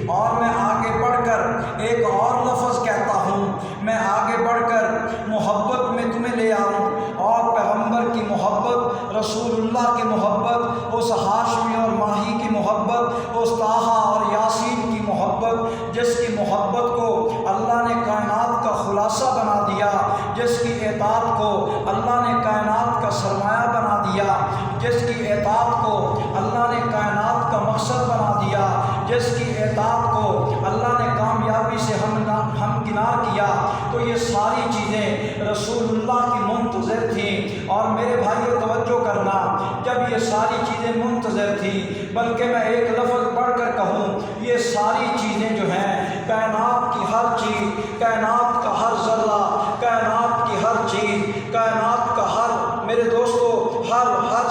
اور میں آگے بڑھ کر ایک اور لفظ کہتا ہوں، میں آگے بڑھ کر محبت میں تمہیں لے آؤں، اور پیغمبر کی محبت، رسول اللہ کی محبت، اس ہاشمی اور ماہی کی محبت، اس طٰہٰ اور یاسین کی محبت، جس کی محبت کو اللہ نے کائنات کا خلاصہ بنا دیا، جس کی اطاعت کو اللہ نے کائنات کا سرمایہ بنا دیا، جس کی اطاعت کو اللہ نے کائنات کا مقصد بنا دیا، جس کی اطاعت کو اللہ نے کامیابی سے ہمکنار کیا۔ تو یہ ساری چیزیں رسول اللہ کی منتظر تھیں۔ اور میرے بھائیو توجہ کرنا، جب یہ ساری چیزیں منتظر تھیں، بلکہ میں ایک لفظ پڑھ کر کہوں، یہ ساری چیزیں جو ہیں، کائنات کی ہر چیز، کائنات کا ہر ذرہ، کائنات کی ہر چیز، کائنات کا میرے دوستو ہر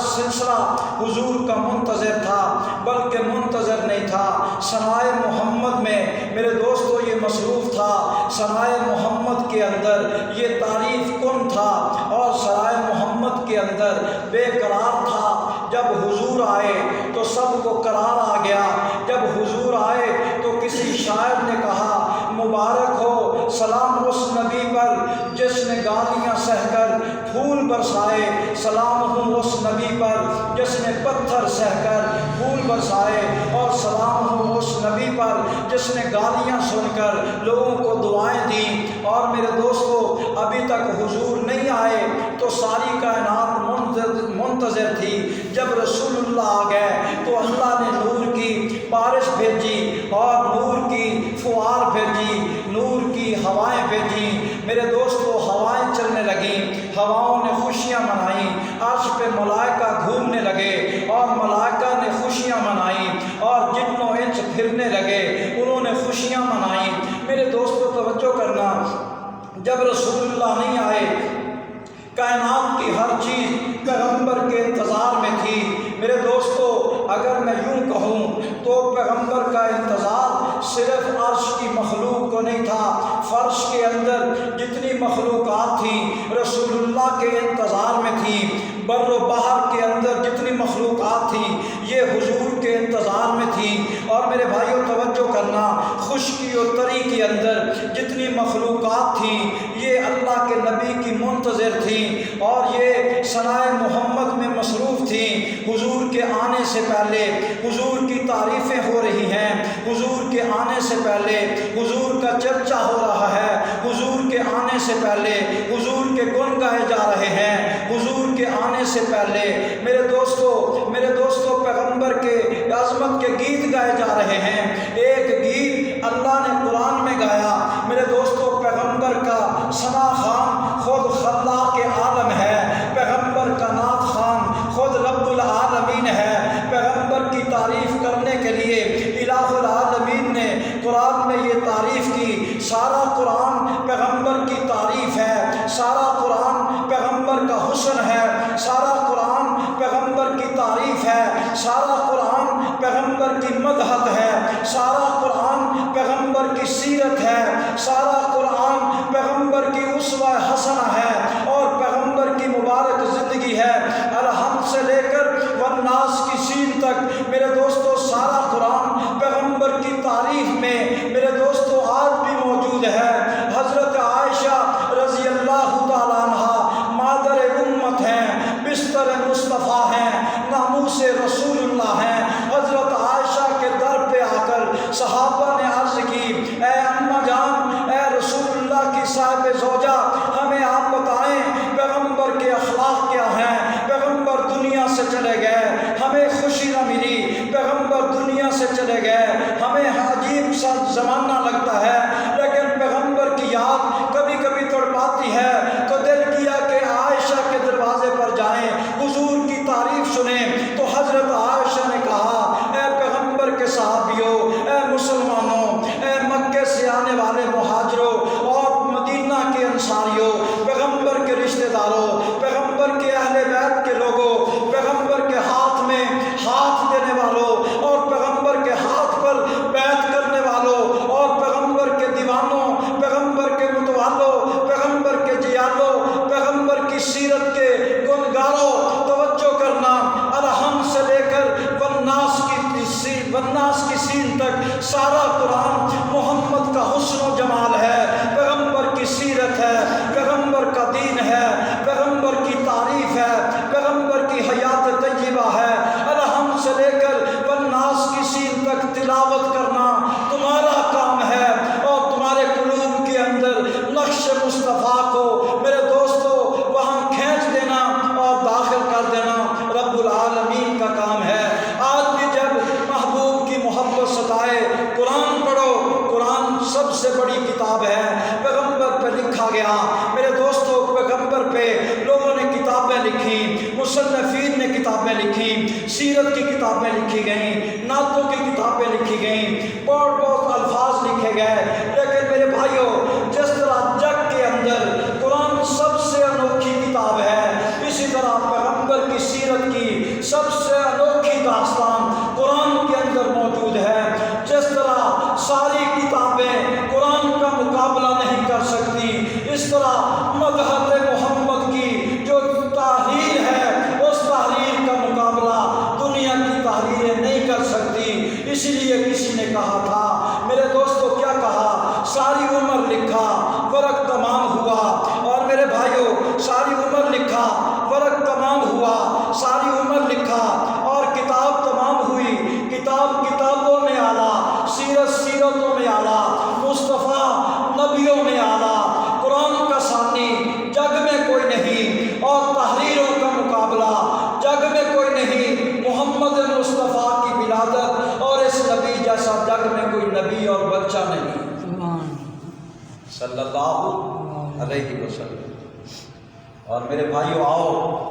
سلسلہ حضور کا منتظر تھا، بلکہ منتظر نہیں تھا، ثنائے محمد میں میرے دوستو یہ مصروف تھا، ثنائے محمد کے اندر یہ تعریف کن تھا، اور ثنائے محمد کے اندر بے قرار تھا۔ جب حضور آئے تو سب کو قرار آ گیا، جب حضور آئے تو کسی شاعر نے کہا، مبارک ہو سلام اس نبی پر جس نے گالیاں سہ کر پھول برسائے، سلام ہوں اس نبی پر جس نے پتھر سہ کر پھول برسائے، اور سلام ہوں اس نبی پر جس نے گالیاں سن کر لوگوں کو دعائیں دیں۔ اور میرے دوستو ابھی تک حضور نہیں آئے تو ساری کائنات منتظر تھی۔ جب رسول اللہ آ گئے تو اللہ نے نور کی بارش بھیجی، اور نور کی فوار بھیجی، نور کی ہوائیں بھیجیں۔ میرے دوستو ہوائیں چلنے لگیں، ہواؤں نے خوشیاں منائیں، عرش پہ ملائکہ گھومنے لگے، اور ملائکہ نے خوشیاں منائیں، اور جن و انس پھرنے لگے، انہوں نے خوشیاں منائیں۔ میرے دوستو توجہ کرنا، جب رسول اللہ نہیں آئے، کائنات کی ہر چیز پیغمبر کے انتظار میں تھی۔ میرے دوستو اگر میں یوں کہوں تو پیغمبر کا انتظار صرف عرش کی مخلوق کو نہیں تھا، فرش کے اندر جتنی مخلوقات تھیں رسول اللہ کے انتظار میں تھیں، بر و بحر کے اندر جتنی مخلوقات تھیں یہ حضور کے انتظار میں تھیں۔ اور میرے بھائیو توجہ کرنا، خشکی و تری کے اندر جتنی مخلوقات تھیں یہ اللہ کے نبی کی منتظر تھیں، اور یہ ثنائے محمد میں مصروف تھیں۔ حضور کے آنے سے پہلے حضور کی تعریفیں ہو رہی ہیں، حضور کے آنے سے پہلے حضور کا چرچا ہو رہا ہے، حضور کے آنے سے پہلے حضور کے گن گائے جا رہے ہیں، حضور کے آنے سے پہلے میرے دوستو پیغمبر کے عظمت کے گیت گائے جا رہے ہیں۔ ایک گیت اللہ نے قرآن میں گایا، میرے دوستو پیغمبر کا ثنا خوان خود خلاق عالم ہے، پیغمبر کا نعت خوان خود رب العالمین ہے۔ پیغمبر کی تعریف کرنے کے لیے الہ العالمین نے قرآن میں یہ تعریف کی۔ سارا قرآن پیغمبر کی تعریف ہے، سارا قرآن پیغمبر کا حسن ہے، سارا قرآن پیغمبر کی تعریف ہے، سارا قرآن پیغمبر کی مدحت ہے، سارا قرآن پیغمبر کی سیرت ہے، سارا قرآن پیغمبر کی اسوہ حسنہ ہے، اور پیغمبر کی مبارک زندگی ہے۔ الحمد سے لے کر والناس کی سین تک میرے دوستو سارا قرآن پیغمبر کی تعریف میں میرے دوستو آج بھی موجود ہے۔ حضرت عائشہ رضی اللہ تعالیٰ عنہ مادر امت ہیں، بستر مصطفیٰ ہیں، ناموس رسول اللہ ہیں۔ حضرت عائشہ کے در پہ آ کر صحابہ نے عرض کی، اے اماں جان، اے رسول اللہ کی صاحب زوجہ، ہمیں آپ بتائیں پیغمبر کے اخلاق کیا ہیں؟ پیغمبر دنیا سے چلے گئے، ہمیں خوشی نہ ملی، پیغمبر دنیا سے چلے گئے، ہمیں عجیب سا زمانہ لگتا ہے، لیکن پیغمبر کی یاد کبھی کبھی تڑپاتی ہے، تو دل کیا کہ عائشہ کے دروازے پر جائیں، حضور کی تعریف سنیں۔ تو حضرت عائشہ نے کہا، اے پیغمبر کے صحابیوں، اے مسلمانوں، اے مکے سے آنے والے مہاجروں اور مدینہ کے انصاریوں، پیغمبر کے رشتہ داروں، پیغمبر کے اہل بیت کے لوگوں، پیغمبر کے ہاتھ میں ہاتھ دینے والوں، اور پیغمبر کے ہاتھ پر بیعت کرنے والوں، اور پیغمبر کے دیوانوں، پیغمبر کے متوالوں، پیغمبر کے جیالوں، پیغمبر کی سیرت کے گنگاروں، توجہ کرنا، الحمد سے لے کر والناس کی سین سارا قرآن محمد کا حسن و جمال ہے، پیغمبر کی سیرت ہے، پیغمبر کا دین ہے، پیغمبر کی تعریف ہے، پیغمبر کی حیات طیبہ ہے۔ الحمد سے لے کر والناس کی سین تک تلاوت کرنا تمہارا کام ہے، اور تمہارے قلوب کے اندر نقش مصطفیٰ کو میرے دوستو وہاں کھینچ دینا اور داخل کر دینا رب العالمین کا کام ہے۔ آج بھی جب محبوب کی محبت ستائے، قرآن پڑھو، قرآن سب سے بڑی کتاب ہے، پیغمبر پہ لکھا گیا۔ میرے دوستو پیغمبر پہ لوگوں نے کتابیں لکھی، مصنفین نے کتابیں لکھی، سیرت کی کتابیں لکھی گئیں، نعتوں کی کتابیں لکھی گئیں، بہت بہت الفاظ لکھے گئے، لیکن میرے بھائیوں جس طرح جگ کے اندر قرآن سب سے انوکھی کتاب ہے، اسی طرح پیغمبر کی سیرت کی سب سے انوکھی داستان قرآن کے اندر موجود ہے۔ جس طرح ساری کتابیں قرآن کا مقابلہ نہیں کر سکتی، اس طرح مدحت محمد کی جو تحریر ہے اس تحریر کا مقابلہ دنیا کی تحریریں نہیں کر سکتی۔ اسی لیے کسی نے کہا تھا، میرے دوستو کیا کہا، ساری عمر لکھا ورق تمام ہوا، اور میرے بھائیوں ساری عمر لکھا ورق تمام ہوا، ساری عمر لکھا اور کتاب تمام ہوئی، کتاب کتابوں میں اعلیٰ، سیرت سیرتوں میں اعلیٰ، مصطفیٰ نبیوں میں اعلیٰ، قرآن کا ثانی جگ میں کوئی نہیں، اور تحریروں کا مقابلہ جگ میں کوئی نہیں، محمد مصطفیٰ کی ولادت اور اس نبی جیسا جگ میں کوئی نبی اور بچہ نہیں صلی اللہ علیہ وسلم۔ اور میرے بھائیو آؤ